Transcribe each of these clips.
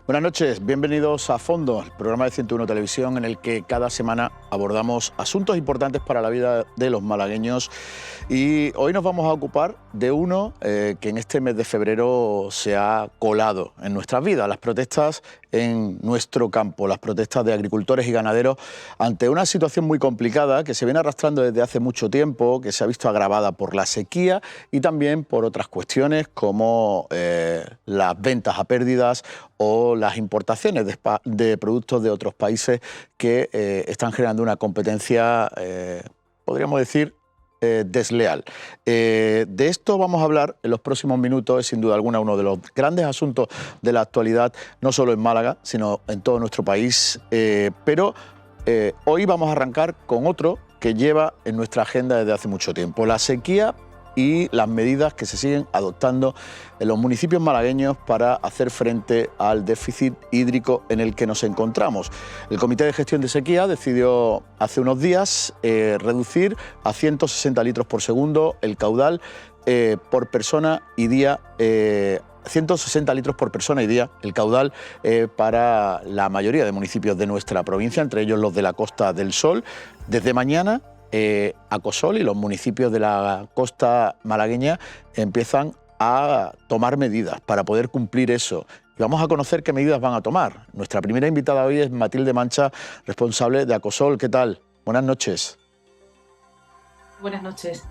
Buenas noches, bienvenidos a Fondo, el programa de 101 Televisión en el que cada semana abordamos asuntos importantes para la vida de los malagueños, y hoy nos vamos a ocupar de uno que en este mes de febrero se ha colado en nuestras vidas: las protestas en nuestro campo, las protestas de agricultores y ganaderos ante una situación muy complicada que se viene arrastrando desde hace mucho tiempo, que se ha visto agravada por la sequía y también por otras cuestiones como las ventas a pérdidas o las importaciones de productos de otros países que están generando una competencia, podríamos decir, desleal. De esto vamos a hablar en los próximos minutos. Es sin duda alguna uno de los grandes asuntos de la actualidad, no solo en Málaga, sino en todo nuestro país. Pero hoy vamos a arrancar con otro que lleva en nuestra agenda desde hace mucho tiempo: la sequía y las medidas que se siguen adoptando en los municipios malagueños para hacer frente al déficit hídrico en el que nos encontramos. El Comité de Gestión de Sequía decidió hace unos días reducir a 160 litros por segundo el caudal por persona y día, 160 litros por persona y día el caudal para la mayoría de municipios de nuestra provincia, entre ellos los de la Costa del Sol. Desde mañana, Acosol y los municipios de la costa malagueña empiezan a tomar medidas para poder cumplir eso. Y vamos a conocer qué medidas van a tomar. Nuestra primera invitada hoy es Matilde Mancha, responsable de Acosol. ¿Qué tal? Buenas noches. Buenas noches.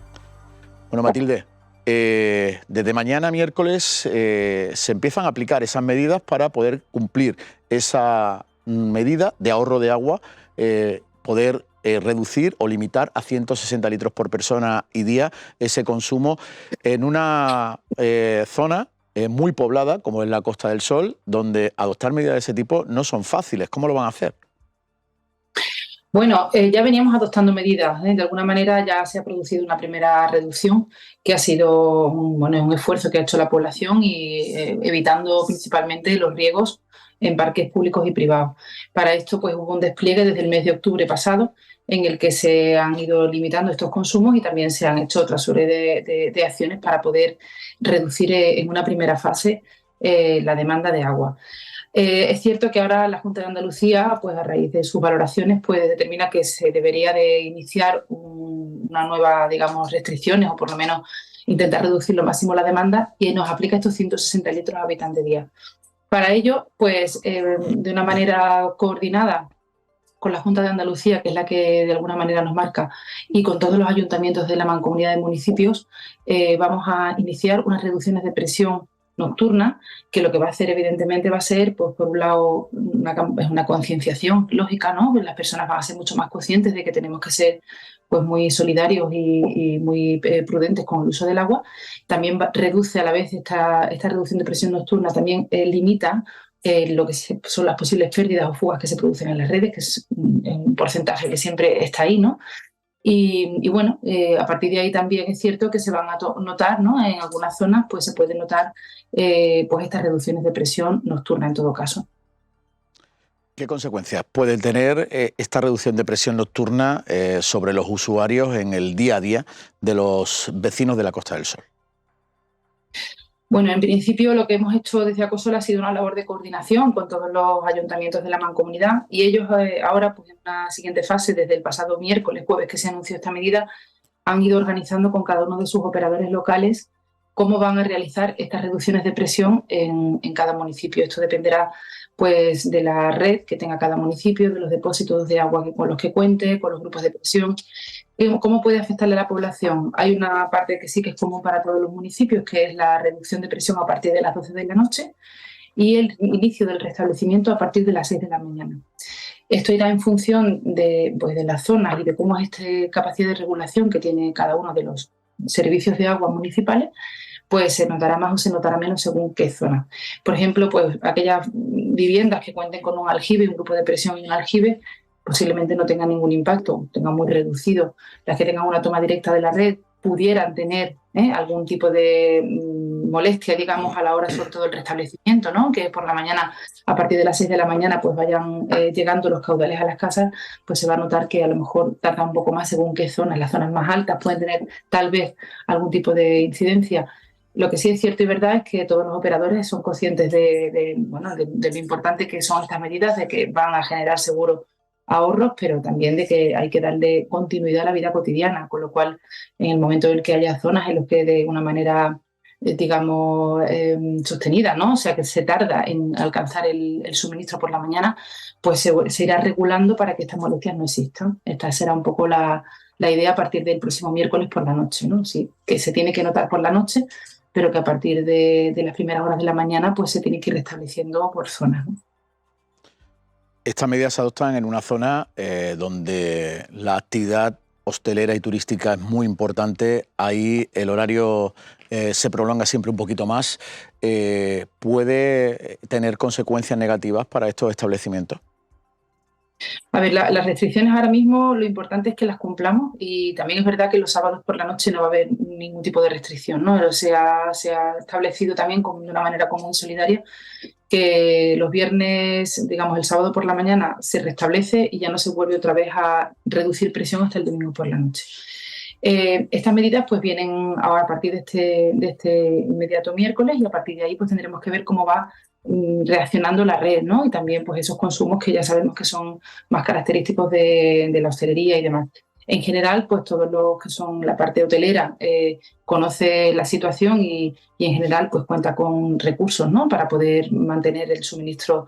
Bueno, Matilde, desde mañana miércoles se empiezan a aplicar esas medidas para poder cumplir esa medida de ahorro de agua, poder reducir o limitar a 160 litros por persona y día ese consumo en una zona muy poblada como es la Costa del Sol, donde adoptar medidas de ese tipo no son fáciles. ¿Cómo lo van a hacer? Bueno, ya veníamos adoptando medidas, ¿eh? De alguna manera ya se ha producido una primera reducción que ha sido un esfuerzo que ha hecho la población y evitando principalmente los riegos en parques públicos y privados. Para esto pues hubo un despliegue desde el mes de octubre pasado en el que se han ido limitando estos consumos y también se han hecho otra serie de acciones para poder reducir en una primera fase la demanda de agua. Es cierto que ahora la Junta de Andalucía, pues a raíz de sus valoraciones, pues determina que se debería de iniciar una nueva, digamos, restricciones o por lo menos intentar reducir lo máximo la demanda y nos aplica estos 160 litros a habitante día. Para ello, pues de una manera coordinada con la Junta de Andalucía, que es la que de alguna manera nos marca, y con todos los ayuntamientos de la Mancomunidad de Municipios, vamos a iniciar unas reducciones de presión nocturna, que lo que va a hacer evidentemente va a ser, pues por un lado, una concienciación lógica, ¿no? Las personas van a ser mucho más conscientes de que tenemos que ser pues muy solidarios y muy prudentes con el uso del agua. También reduce a la vez esta reducción de presión nocturna, también limita lo que son las posibles pérdidas o fugas que se producen en las redes, que es un porcentaje que siempre está ahí, ¿no? Y bueno, a partir de ahí también es cierto que se van a notar, ¿no? En algunas zonas pues se pueden notar pues estas reducciones de presión nocturna en todo caso. ¿Qué consecuencias puede tener esta reducción de presión nocturna sobre los usuarios en el día a día de los vecinos de la Costa del Sol? Bueno, en principio lo que hemos hecho desde Acosol ha sido una labor de coordinación con todos los ayuntamientos de la Mancomunidad y ellos ahora, pues en una siguiente fase, desde el pasado miércoles, jueves que se anunció esta medida, han ido organizando con cada uno de sus operadores locales cómo van a realizar estas reducciones de presión en cada municipio. Esto dependerá pues de la red que tenga cada municipio, de los depósitos de agua con los que cuente, con los grupos de presión. ¿Cómo puede afectarle a la población? Hay una parte que sí que es común para todos los municipios, que es la reducción de presión a partir de las 12 de la noche y el inicio del restablecimiento a partir de las 6 de la mañana. Esto irá en función de las zonas y de cómo es esta capacidad de regulación que tiene cada uno de los servicios de agua municipales, pues se notará más o se notará menos según qué zona. Por ejemplo, pues aquellas viviendas que cuenten con un aljibe, un grupo de presión y un aljibe, posiblemente no tengan ningún impacto, tengan muy reducido. Las que tengan una toma directa de la red pudieran tener algún tipo de molestia, digamos, a la hora sobre todo del restablecimiento, ¿no? Que por la mañana, a partir de las 6 de la mañana, pues vayan llegando los caudales a las casas, pues se va a notar que a lo mejor tarda un poco más según qué zonas. Las zonas más altas pueden tener tal vez algún tipo de incidencia Lo que sí es cierto y verdad es que todos los operadores son conscientes de lo importante que son estas medidas, de que van a generar seguro ahorros, pero también de que hay que darle continuidad a la vida cotidiana, con lo cual en el momento en el que haya zonas en las que de una manera, digamos, sostenida, ¿no? O sea, que se tarda en alcanzar el suministro por la mañana, pues se irá regulando para que estas molestias no existan. Esta será un poco la idea a partir del próximo miércoles por la noche, ¿no? Sí, que se tiene que notar por la noche, pero que a partir de las primeras horas de la mañana pues se tiene que ir restableciendo por zonas, ¿no? Estas medidas se adoptan en una zona donde la actividad hostelera y turística es muy importante. Ahí el horario se prolonga siempre un poquito más. ¿Puede tener consecuencias negativas para estos establecimientos? A ver, las restricciones ahora mismo lo importante es que las cumplamos y también es verdad que los sábados por la noche no va a haber ningún tipo de restricción, ¿no? Se ha establecido también de una manera común y solidaria que los viernes, digamos el sábado por la mañana se restablece y ya no se vuelve otra vez a reducir presión hasta el domingo por la noche. Estas medidas pues vienen ahora a partir de este inmediato miércoles y a partir de ahí pues tendremos que ver cómo va reaccionando la red, ¿no? Y también pues esos consumos que ya sabemos que son más característicos de la hostelería y demás. En general, pues todos los que son la parte hotelera conoce la situación y en general pues cuenta con recursos, ¿no? Para poder mantener el suministro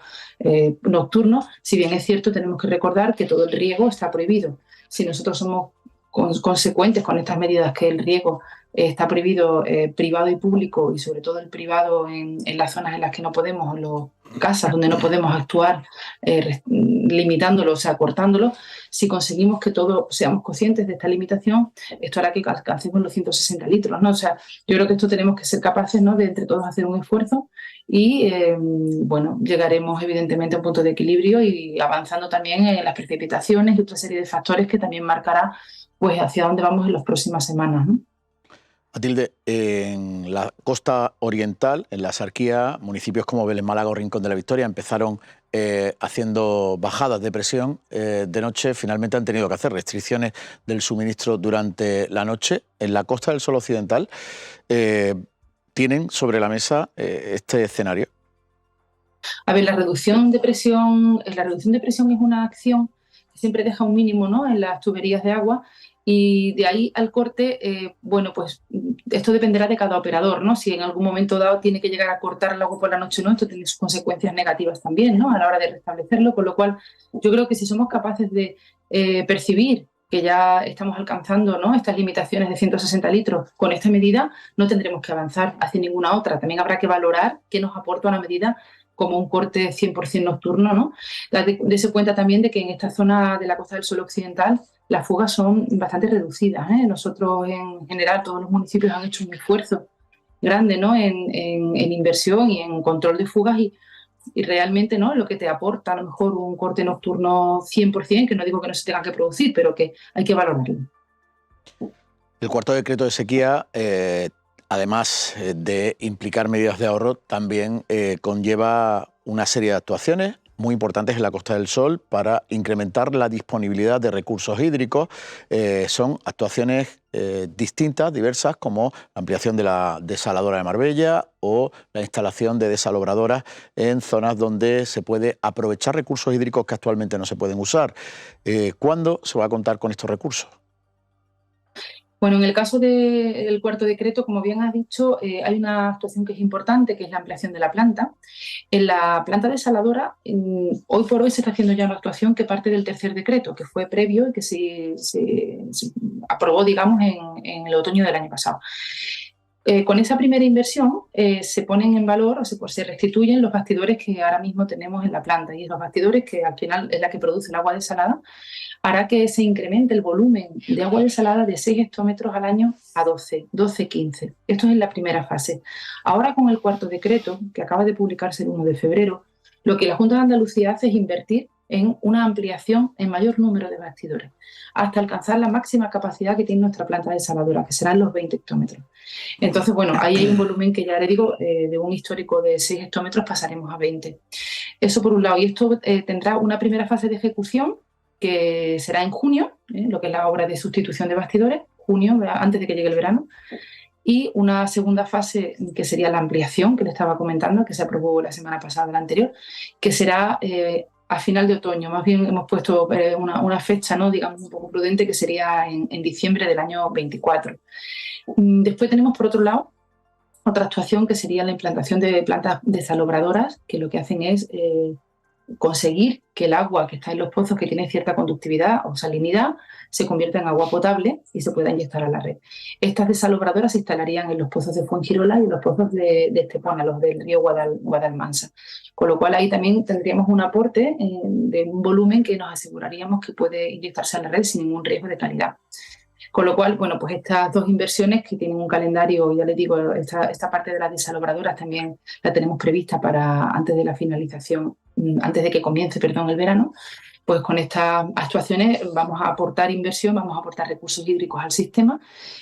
nocturno. Si bien es cierto, tenemos que recordar que todo el riego está prohibido. Si nosotros somos consecuentes con estas medidas, que el riego está prohibido privado y público, y sobre todo el privado en las zonas en las que no podemos, en las casas donde no podemos actuar limitándolo, o sea, cortándolo. Si conseguimos que todos seamos conscientes de esta limitación, esto hará que alcancemos los 160 litros, ¿no? O sea, yo creo que esto tenemos que ser capaces, ¿no?, de entre todos hacer un esfuerzo y, bueno, llegaremos evidentemente a un punto de equilibrio y avanzando también en las precipitaciones y otra serie de factores que también marcará pues hacia dónde vamos en las próximas semanas, ¿no? Matilde, en la costa oriental, en la Axarquía, municipios como Vélez, Málaga o Rincón de la Victoria empezaron haciendo bajadas de presión de noche. Finalmente han tenido que hacer restricciones del suministro durante la noche. En la Costa del Sol Occidental tienen sobre la mesa este escenario. A ver, la reducción de presión es una acción que siempre deja un mínimo, ¿no?, en las tuberías de agua. Y de ahí al corte, bueno, pues esto dependerá de cada operador, ¿no? Si en algún momento dado tiene que llegar a cortar el agua por la noche o no, esto tiene sus consecuencias negativas también, ¿no?, a la hora de restablecerlo, con lo cual yo creo que si somos capaces de percibir que ya estamos alcanzando, ¿no?, estas limitaciones de 160 litros con esta medida, no tendremos que avanzar hacia ninguna otra. También habrá que valorar qué nos aporta una medida como un corte 100% nocturno, ¿no? Dese cuenta también de que en esta zona de la Costa del Sol Occidental las fugas son bastante reducidas, ¿eh? Nosotros, en general, todos los municipios han hecho un esfuerzo grande, ¿no?, en inversión y en control de fugas y realmente, ¿no?, lo que te aporta a lo mejor un corte nocturno 100%, que no digo que no se tenga que producir, pero que hay que valorarlo. El cuarto decreto de sequía, además de implicar medidas de ahorro, también conlleva una serie de actuaciones muy importantes en la Costa del Sol para incrementar la disponibilidad de recursos hídricos. Son actuaciones distintas, diversas, como la ampliación de la desaladora de Marbella o la instalación de desalobradoras en zonas donde se puede aprovechar recursos hídricos que actualmente no se pueden usar. ¿Cuándo se va a contar con estos recursos? Bueno, en el caso del cuarto decreto, como bien has dicho, hay una actuación que es importante, que es la ampliación de la planta. En la planta desaladora, hoy por hoy se está haciendo ya una actuación que parte del tercer decreto, que fue previo y que se aprobó, digamos, en el otoño del año pasado. Con esa primera inversión se ponen en valor o se restituyen los bastidores que ahora mismo tenemos en la planta, y los bastidores, que al final es la que produce el agua desalada, hará que se incremente el volumen de agua desalada de 6 hectómetros al año a 12, 15. Esto es en la primera fase. Ahora, con el cuarto decreto, que acaba de publicarse el 1 de febrero, lo que la Junta de Andalucía hace es invertir en una ampliación en mayor número de bastidores, hasta alcanzar la máxima capacidad que tiene nuestra planta desaladora, que serán los 20 hectómetros. Entonces, bueno, ahí hay un volumen que ya le digo, de un histórico de 6 hectómetros pasaremos a 20. Eso por un lado, y esto tendrá una primera fase de ejecución que será en junio, lo que es la obra de sustitución de bastidores, junio, antes de que llegue el verano, y una segunda fase que sería la ampliación que le estaba comentando, que se aprobó la semana pasada, la anterior, que será a final de otoño. Más bien hemos puesto una fecha, ¿no?, digamos, un poco prudente, que sería en diciembre del año 24. Después tenemos, por otro lado, otra actuación que sería la implantación de plantas desalobradoras, que lo que hacen es conseguir que el agua que está en los pozos, que tiene cierta conductividad o salinidad, se convierta en agua potable y se pueda inyectar a la red. Estas desalobradoras se instalarían en los pozos de Fuengirola y en los pozos de Estepona, los del río Guadalmansa. Con lo cual ahí también tendríamos un aporte de un volumen que nos aseguraríamos que puede inyectarse a la red sin ningún riesgo de calidad. Con lo cual, bueno, pues estas dos inversiones que tienen un calendario, ya les digo, esta parte de las desalobradoras también la tenemos prevista para antes de la finalización, antes de que comience, perdón, el verano. Pues con estas actuaciones vamos a aportar inversión, vamos a aportar recursos hídricos al sistema.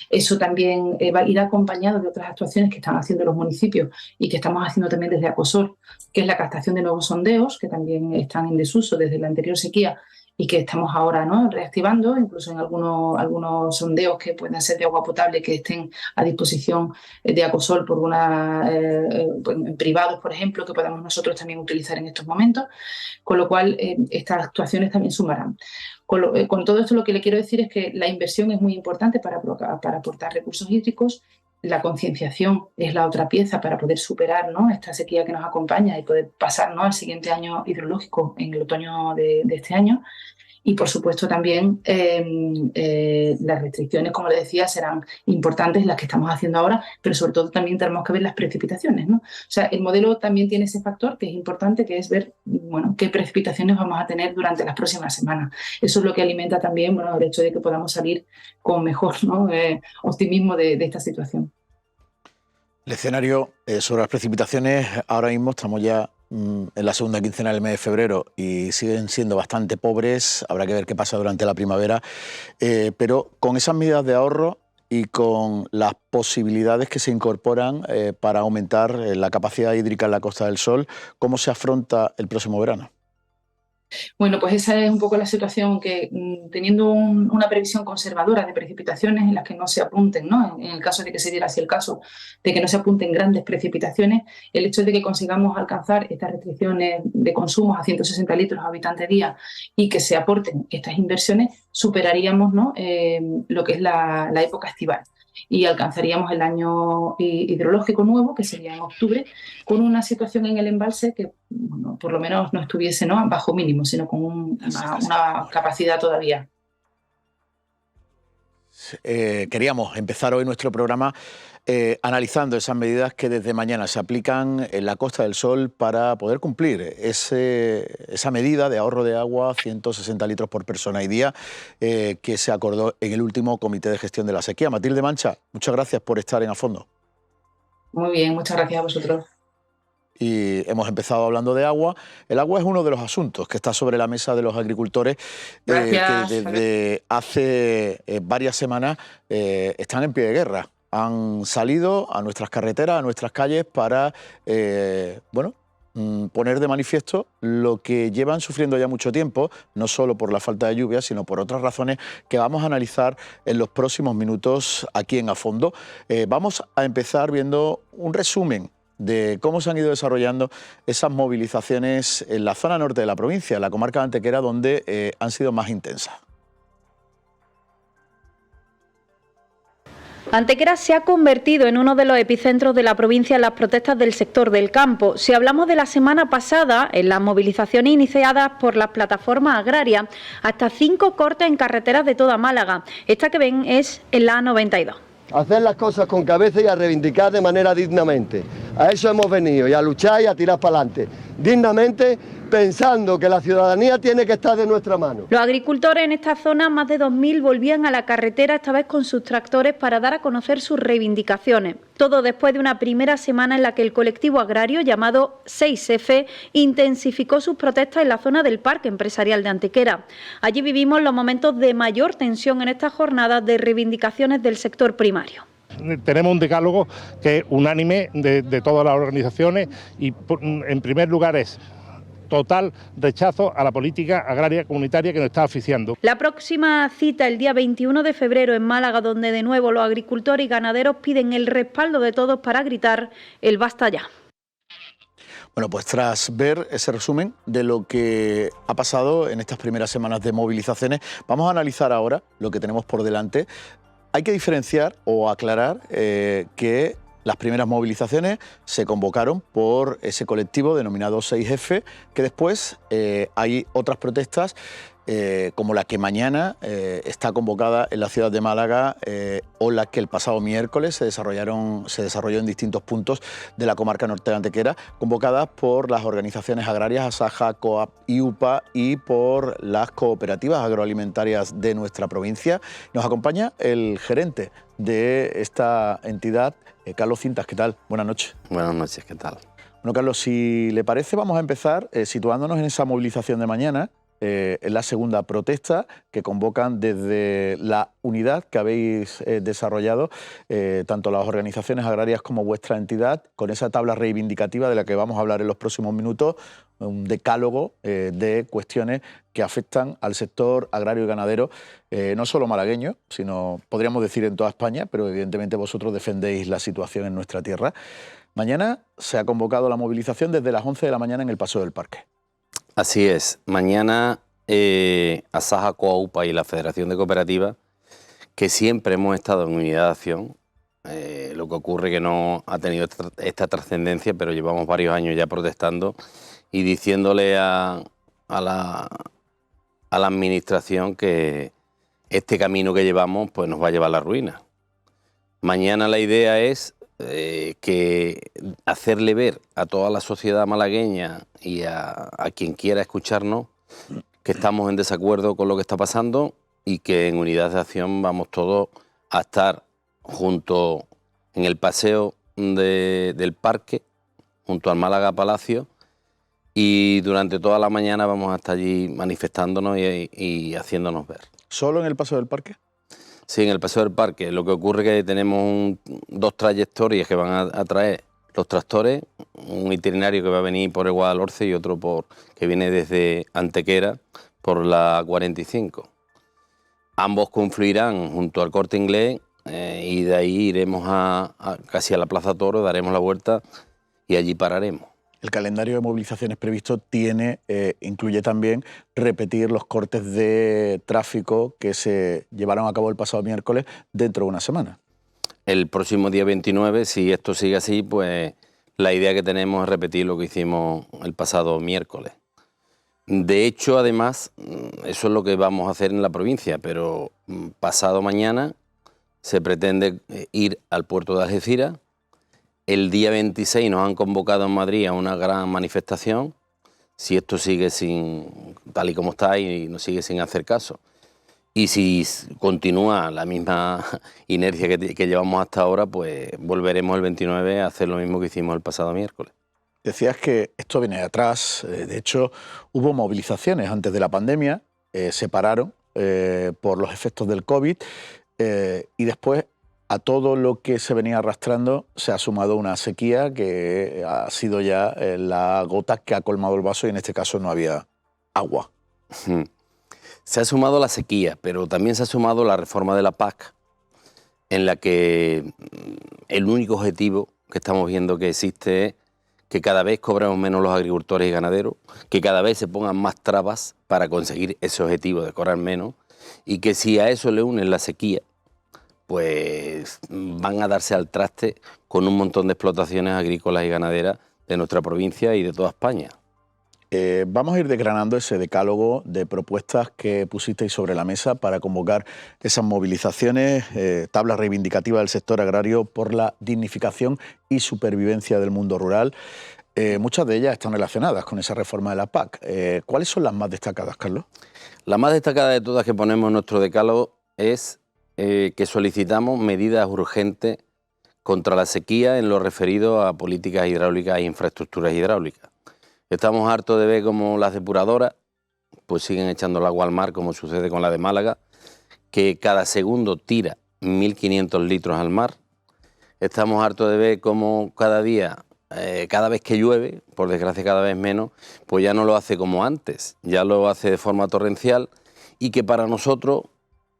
Eso también va a ir acompañado de otras actuaciones que están haciendo los municipios y que estamos haciendo también desde Acosol, que es la captación de nuevos sondeos, que también están en desuso desde la anterior sequía y que estamos ahora, ¿no?, reactivando, incluso en algunos sondeos que puedan ser de agua potable que estén a disposición de Acosol por privados, por ejemplo, que podamos nosotros también utilizar en estos momentos, con lo cual estas actuaciones también sumarán. Con todo esto lo que le quiero decir es que la inversión es muy importante para aportar recursos hídricos. La concienciación es la otra pieza para poder superar, ¿no?, esta sequía que nos acompaña y poder pasar, ¿no?, al siguiente año hidrológico en el otoño de este año. Y, por supuesto, también las restricciones, como le decía, serán importantes las que estamos haciendo ahora, pero sobre todo también tenemos que ver las precipitaciones, ¿no? O sea, el modelo también tiene ese factor que es importante, que es ver, bueno, qué precipitaciones vamos a tener durante las próximas semanas. Eso es lo que alimenta también, bueno, el hecho de que podamos salir con mejor, ¿no?, optimismo de esta situación. El escenario sobre las precipitaciones, ahora mismo estamos ya en la segunda quincena del mes de febrero y siguen siendo bastante pobres. Habrá que ver qué pasa durante la primavera, pero con esas medidas de ahorro y con las posibilidades que se incorporan para aumentar la capacidad hídrica en la Costa del Sol, ¿cómo se afronta el próximo verano? Bueno, pues esa es un poco la situación que, teniendo una previsión conservadora de precipitaciones en las que no se apunten, ¿no?, en el caso de que se diera así el caso, de que no se apunten grandes precipitaciones, el hecho de que consigamos alcanzar estas restricciones de consumos a 160 litros habitante día y que se aporten estas inversiones, superaríamos, ¿no?, lo que es la época estival. Y alcanzaríamos el año hidrológico nuevo, que sería en octubre, con una situación en el embalse que, bueno, por lo menos no estuviese, ¿no?, bajo mínimo, sino con una capacidad todavía. Queríamos empezar hoy nuestro programa analizando esas medidas que desde mañana se aplican en la Costa del Sol para poder cumplir esa medida de ahorro de agua, 160 litros por persona y día, que se acordó en el último Comité de Gestión de la Sequía. Matilde Mancha, muchas gracias por estar en A Fondo. Muy bien, muchas gracias a vosotros. Y hemos empezado hablando de agua. El agua es uno de los asuntos que está sobre la mesa de los agricultores, que desde hace varias semanas están en pie de guerra. Han salido a nuestras carreteras, a nuestras calles para poner de manifiesto lo que llevan sufriendo ya mucho tiempo, no solo por la falta de lluvia, sino por otras razones que vamos a analizar en los próximos minutos aquí en A Fondo. Vamos a empezar viendo un resumen de cómo se han ido desarrollando esas movilizaciones en la zona norte de la provincia, en la comarca de Antequera, donde han sido más intensas. Antequera se ha convertido en uno de los epicentros de la provincia en las protestas del sector del campo. Si hablamos de la semana pasada, en las movilizaciones iniciadas por las plataformas agrarias, hasta 5 cortes en carreteras de toda Málaga. Esta que ven es en la A92. Hacer las cosas con cabeza y a reivindicar de manera dignamente. A eso hemos venido, y a luchar y a tirar para adelante. Dignamente, pensando que la ciudadanía tiene que estar de nuestra mano. Los agricultores en esta zona, más de 2.000, volvían a la carretera, esta vez con sus tractores, para dar a conocer sus reivindicaciones. Todo después de una primera semana en la que el colectivo agrario, llamado 6F, intensificó sus protestas en la zona del Parque Empresarial de Antequera. Allí vivimos los momentos de mayor tensión en estas jornadas de reivindicaciones del sector primario. Tenemos un decálogo que es unánime de todas las organizaciones y, en primer lugar, es total rechazo a la política agraria comunitaria que nos está asfixiando. La próxima cita el día 21 de febrero en Málaga, donde de nuevo los agricultores y ganaderos piden el respaldo de todos para gritar el basta ya. Bueno, pues tras ver ese resumen de lo que ha pasado en estas primeras semanas de movilizaciones, vamos a analizar ahora lo que tenemos por delante. Hay que diferenciar o aclarar que las primeras movilizaciones se convocaron por ese colectivo denominado 6F, que después hay otras protestas como la que mañana está convocada en la ciudad de Málaga o la que el pasado miércoles se desarrolló en distintos puntos de la comarca norte de Antequera, convocadas por las organizaciones agrarias Asaja, COAP y UPA y por las cooperativas agroalimentarias de nuestra provincia. Nos acompaña el gerente de esta entidad, Carlos Cintas. ¿Qué tal? Buenas noches. Buenas noches, ¿qué tal? Bueno, Carlos, si le parece, vamos a empezar situándonos en esa movilización de mañana. En la segunda protesta que convocan desde la unidad que habéis desarrollado, tanto las organizaciones agrarias como vuestra entidad, con esa tabla reivindicativa de la que vamos a hablar en los próximos minutos, un decálogo de cuestiones que afectan al sector agrario y ganadero, no solo malagueño, sino podríamos decir en toda España, pero evidentemente vosotros defendéis la situación en nuestra tierra. Mañana se ha convocado la movilización desde las 11 de la mañana en el Paseo del Parque. Así es. Mañana Asaja, COAUPA y la Federación de Cooperativas, que siempre hemos estado en unidad de acción, lo que ocurre que no ha tenido esta trascendencia, pero llevamos varios años ya protestando y diciéndole a la administración que este camino que llevamos pues nos va a llevar a la ruina. Mañana la idea es que hacerle ver a toda la sociedad malagueña y a quien quiera escucharnos que estamos en desacuerdo con lo que está pasando y que en unidad de acción vamos todos a estar junto en el paseo del parque, junto al Málaga Palacio, y durante toda la mañana vamos a estar allí manifestándonos y haciéndonos ver. ¿Solo en el Paseo del Parque? Sí, en el Paseo del Parque. Lo que ocurre es que tenemos dos trayectorias que van a traer los tractores, un itinerario que va a venir por el Guadalhorce y otro que viene desde Antequera por la 45. Ambos confluirán junto al Corte Inglés y de ahí iremos casi a la Plaza Toro, daremos la vuelta y allí pararemos. El calendario de movilizaciones previsto incluye también repetir los cortes de tráfico que se llevaron a cabo el pasado miércoles dentro de una semana. El próximo día 29, si esto sigue así, pues la idea que tenemos es repetir lo que hicimos el pasado miércoles. De hecho, además, eso es lo que vamos a hacer en la provincia, pero pasado mañana se pretende ir al puerto de Algeciras. El día 26 nos han convocado en Madrid a una gran manifestación, si esto sigue tal y como está y nos sigue sin hacer caso. Y si continúa la misma inercia que llevamos hasta ahora, pues volveremos el 29 a hacer lo mismo que hicimos el pasado miércoles. Decías que esto viene de atrás, de hecho hubo movilizaciones antes de la pandemia, se pararon por los efectos del COVID y después a todo lo que se venía arrastrando se ha sumado una sequía que ha sido ya la gota que ha colmado el vaso y en este caso no había agua. Se ha sumado la sequía, pero también se ha sumado la reforma de la PAC, en la que el único objetivo que estamos viendo que existe es que cada vez cobremos menos los agricultores y ganaderos, que cada vez se pongan más trabas para conseguir ese objetivo de cobrar menos, y que si a eso le unen la sequía, pues van a darse al traste con un montón de explotaciones agrícolas y ganaderas de nuestra provincia y de toda España. Vamos a ir desgranando ese decálogo de propuestas que pusisteis sobre la mesa para convocar esas movilizaciones, tabla reivindicativa del sector agrario por la dignificación y supervivencia del mundo rural. Muchas de ellas están relacionadas con esa reforma de la PAC. ¿Cuáles son las más destacadas, Carlos? La más destacada de todas que ponemos en nuestro decálogo es que solicitamos medidas urgentes contra la sequía en lo referido a políticas hidráulicas e infraestructuras hidráulicas. Estamos hartos de ver cómo las depuradoras pues siguen echando el agua al mar, como sucede con la de Málaga, que cada segundo tira 1.500 litros al mar. Estamos hartos de ver cómo cada día cada vez que llueve, por desgracia cada vez menos, pues ya no lo hace como antes, ya lo hace de forma torrencial, y que para nosotros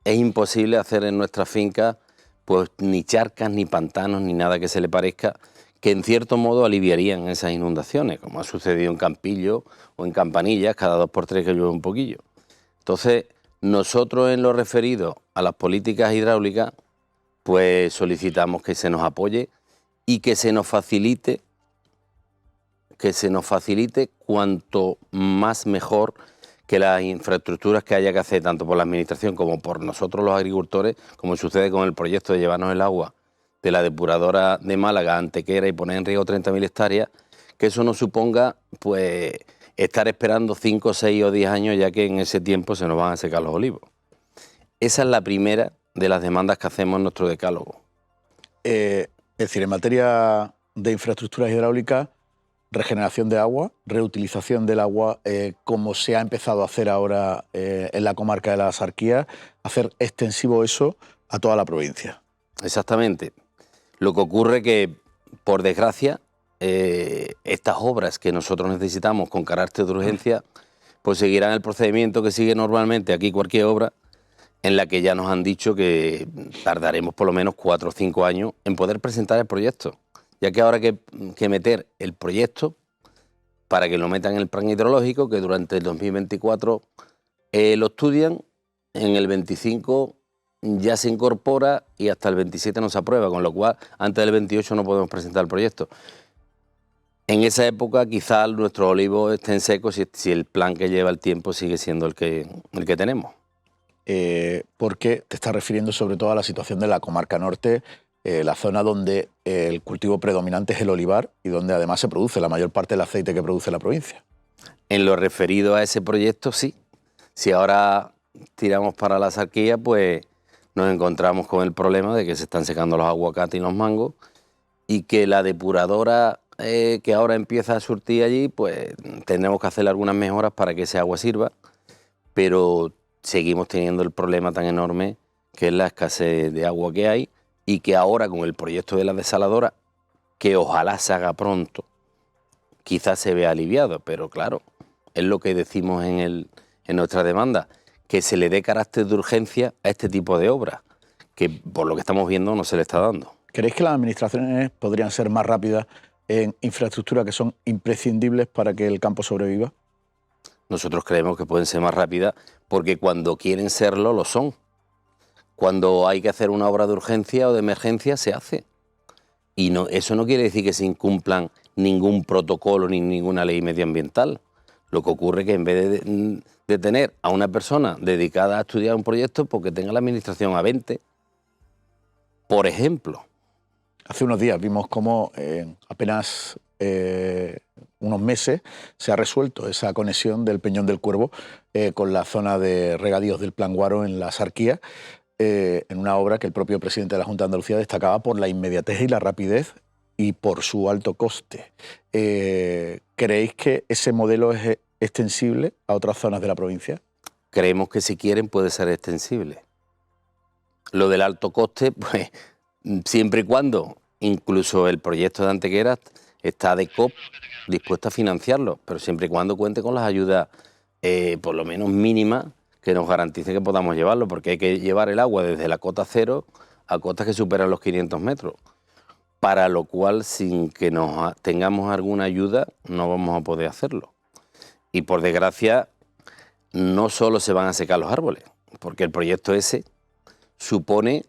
es imposible hacer en nuestra finca pues ni charcas, ni pantanos, ni nada que se le parezca, que en cierto modo aliviarían esas inundaciones, como ha sucedido en Campillo o en Campanillas, cada 2 por 3 que llueve un poquillo. Entonces, nosotros en lo referido a las políticas hidráulicas, pues solicitamos que se nos apoye y que se nos facilite cuanto más mejor, que las infraestructuras que haya que hacer, tanto por la Administración como por nosotros los agricultores, como sucede con el proyecto de llevarnos el agua de la depuradora de Málaga a Antequera y poner en riego 30.000 hectáreas, que eso no suponga pues estar esperando 5, 6 o 10 años, ya que en ese tiempo se nos van a secar los olivos. Esa es la primera de las demandas que hacemos en nuestro decálogo. Es decir, en materia de infraestructuras hidráulicas, regeneración de agua, reutilización del agua, como se ha empezado a hacer ahora en la comarca de la Axarquía, hacer extensivo eso a toda la provincia. Exactamente. Lo que ocurre que, por desgracia, estas obras que nosotros necesitamos con carácter de urgencia, pues seguirán el procedimiento que sigue normalmente aquí cualquier obra, en la que ya nos han dicho que tardaremos por lo menos 4 o 5 años en poder presentar el proyecto, ya que ahora hay que meter el proyecto para que lo metan en el plan hidrológico, que durante el 2024 lo estudian, en el 25 ya se incorpora y hasta el 27 no se aprueba, con lo cual antes del 28 no podemos presentar el proyecto. En esa época quizás nuestros olivos estén secos si el plan que lleva el tiempo sigue siendo el que tenemos. Porque te estás refiriendo sobre todo a la situación de la comarca norte, la zona donde el cultivo predominante es el olivar y donde además se produce la mayor parte del aceite que produce la provincia. En lo referido a ese proyecto, sí. Si ahora tiramos para la Axarquía, pues nos encontramos con el problema de que se están secando los aguacates y los mangos y que la depuradora que ahora empieza a surtir allí, pues tendremos que hacerle algunas mejoras para que ese agua sirva, pero seguimos teniendo el problema tan enorme que es la escasez de agua que hay, y que ahora con el proyecto de la desaladora, que ojalá se haga pronto, quizás se vea aliviado, pero claro, es lo que decimos en nuestra demanda, que se le dé carácter de urgencia a este tipo de obras, que por lo que estamos viendo no se le está dando. ¿Creéis que las administraciones podrían ser más rápidas en infraestructuras que son imprescindibles para que el campo sobreviva? Nosotros creemos que pueden ser más rápidas porque cuando quieren serlo, lo son. Cuando hay que hacer una obra de urgencia o de emergencia, se hace. Y no, eso no quiere decir que se incumplan ningún protocolo ni ninguna ley medioambiental. Lo que ocurre es que en vez de tener a una persona dedicada a estudiar un proyecto, porque tenga la administración a 20, por ejemplo. Hace unos días vimos cómo apenas unos meses se ha resuelto esa conexión del Peñón del Cuervo con la zona de regadíos del Plan Guaro en la Axarquía, en una obra que el propio presidente de la Junta de Andalucía destacaba por la inmediatez y la rapidez y por su alto coste. ¿Creéis que ese modelo es extensible a otras zonas de la provincia? Creemos que si quieren puede ser extensible. Lo del alto coste, pues siempre y cuando incluso el proyecto de Antequera está de COP dispuesto a financiarlo, pero siempre y cuando cuente con las ayudas por lo menos mínimas que nos garantice que podamos llevarlo, porque hay que llevar el agua desde la cota cero a cotas que superan los 500 metros, para lo cual sin que tengamos alguna ayuda no vamos a poder hacerlo. Y por desgracia no solo se van a secar los árboles, porque el proyecto ese supone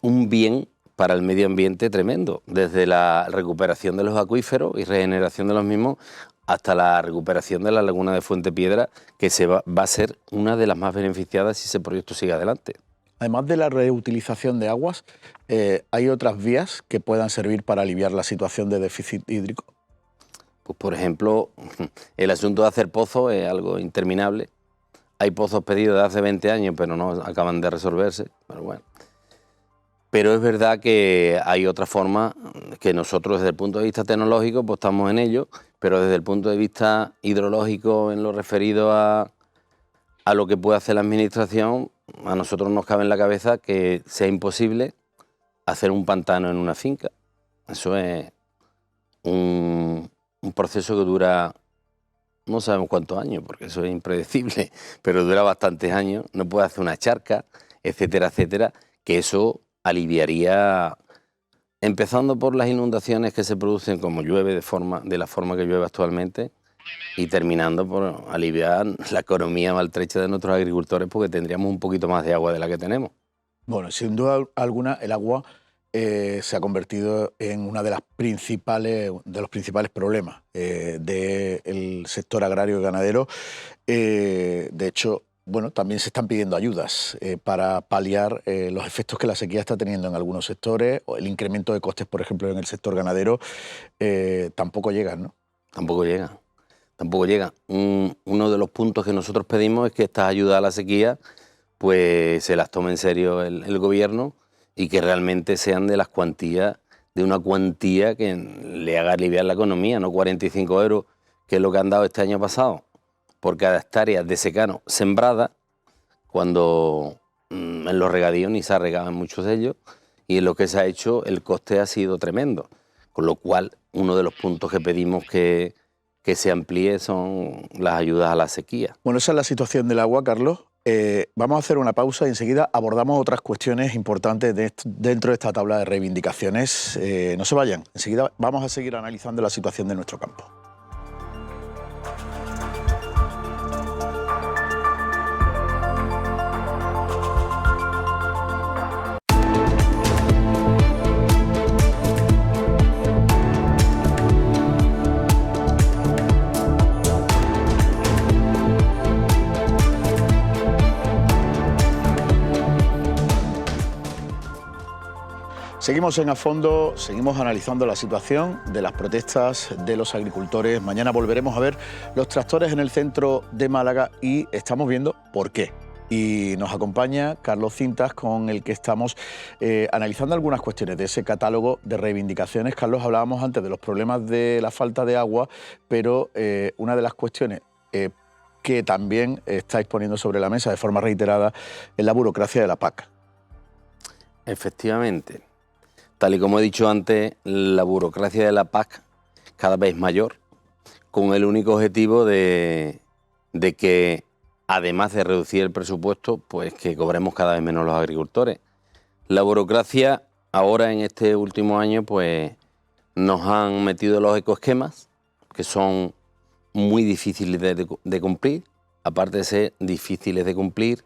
un bien para el medio ambiente tremendo, desde la recuperación de los acuíferos y regeneración de los mismos hasta la recuperación de la laguna de Fuente Piedra, que va a ser una de las más beneficiadas si ese proyecto sigue adelante. Además de la reutilización de aguas, ¿hay otras vías que puedan servir para aliviar la situación de déficit hídrico? Pues por ejemplo, el asunto de hacer pozos es algo interminable. Hay pozos pedidos de hace 20 años, pero no acaban de resolverse. Pero bueno. Pero es verdad que hay otra forma que nosotros desde el punto de vista tecnológico pues estamos en ello, pero desde el punto de vista hidrológico en lo referido a lo que puede hacer la administración, a nosotros nos cabe en la cabeza que sea imposible hacer un pantano en una finca. Eso es un proceso que dura, no sabemos cuántos años, porque eso es impredecible, pero dura bastantes años, no puede hacer una charca, etcétera, etcétera, que eso aliviaría, empezando por las inundaciones que se producen como llueve de la forma que llueve actualmente, y terminando por aliviar la economía maltrecha de nuestros agricultores, porque tendríamos un poquito más de agua de la que tenemos. Bueno, sin duda alguna, el agua se ha convertido en una de los principales problemas del sector agrario y ganadero. De hecho, bueno, también se están pidiendo ayudas para paliar los efectos que la sequía está teniendo en algunos sectores. O el incremento de costes, por ejemplo, en el sector ganadero, tampoco llegan, ¿no? Tampoco llega. Uno de los puntos que nosotros pedimos es que estas ayudas a la sequía pues se las tome en serio el gobierno y que realmente sean de una cuantía que le haga aliviar la economía, no 45 euros, que es lo que han dado este año pasado por cada hectárea de secano sembrada, cuando en los regadíos ni se ha regado en muchos de ellos, y en lo que se ha hecho el coste ha sido tremendo. Con lo cual, uno de los puntos que pedimos que se amplíe son las ayudas a la sequía. Bueno, esa es la situación del agua, Carlos. Vamos a hacer una pausa y enseguida abordamos otras cuestiones importantes dentro de esta tabla de reivindicaciones. No se vayan, enseguida vamos a seguir analizando la situación de nuestro campo. Seguimos en A Fondo, seguimos analizando la situación de las protestas de los agricultores. Mañana volveremos a ver los tractores en el centro de Málaga y estamos viendo por qué. Y nos acompaña Carlos Cintas, con el que estamos analizando algunas cuestiones de ese catálogo de reivindicaciones. Carlos, hablábamos antes de los problemas de la falta de agua, pero una de las cuestiones que también estáis poniendo sobre la mesa de forma reiterada es la burocracia de la PAC. Efectivamente. Tal y como he dicho antes, la burocracia de la PAC cada vez mayor, con el único objetivo de que, además de reducir el presupuesto, pues que cobremos cada vez menos los agricultores. La burocracia, ahora en este último año, pues nos han metido los ecoesquemas, que son muy difíciles de cumplir. Aparte de ser difíciles de cumplir,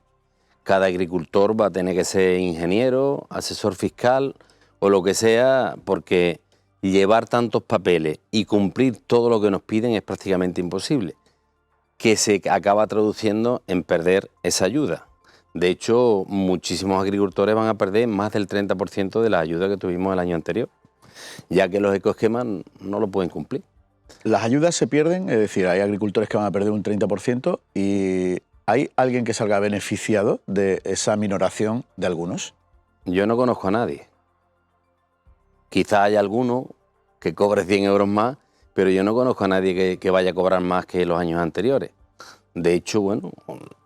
cada agricultor va a tener que ser ingeniero, asesor fiscal o lo que sea, porque llevar tantos papeles y cumplir todo lo que nos piden es prácticamente imposible, que se acaba traduciendo en perder esa ayuda. De hecho, muchísimos agricultores van a perder más del 30% de la ayuda que tuvimos el año anterior, ya que los ecoesquemas no lo pueden cumplir. Las ayudas se pierden, es decir, hay agricultores que van a perder un 30% y ¿hay alguien que salga beneficiado de esa minoración de algunos? Yo no conozco a nadie. Quizá haya alguno que cobre 100 euros más, pero yo no conozco a nadie que vaya a cobrar más que los años anteriores. De hecho, bueno,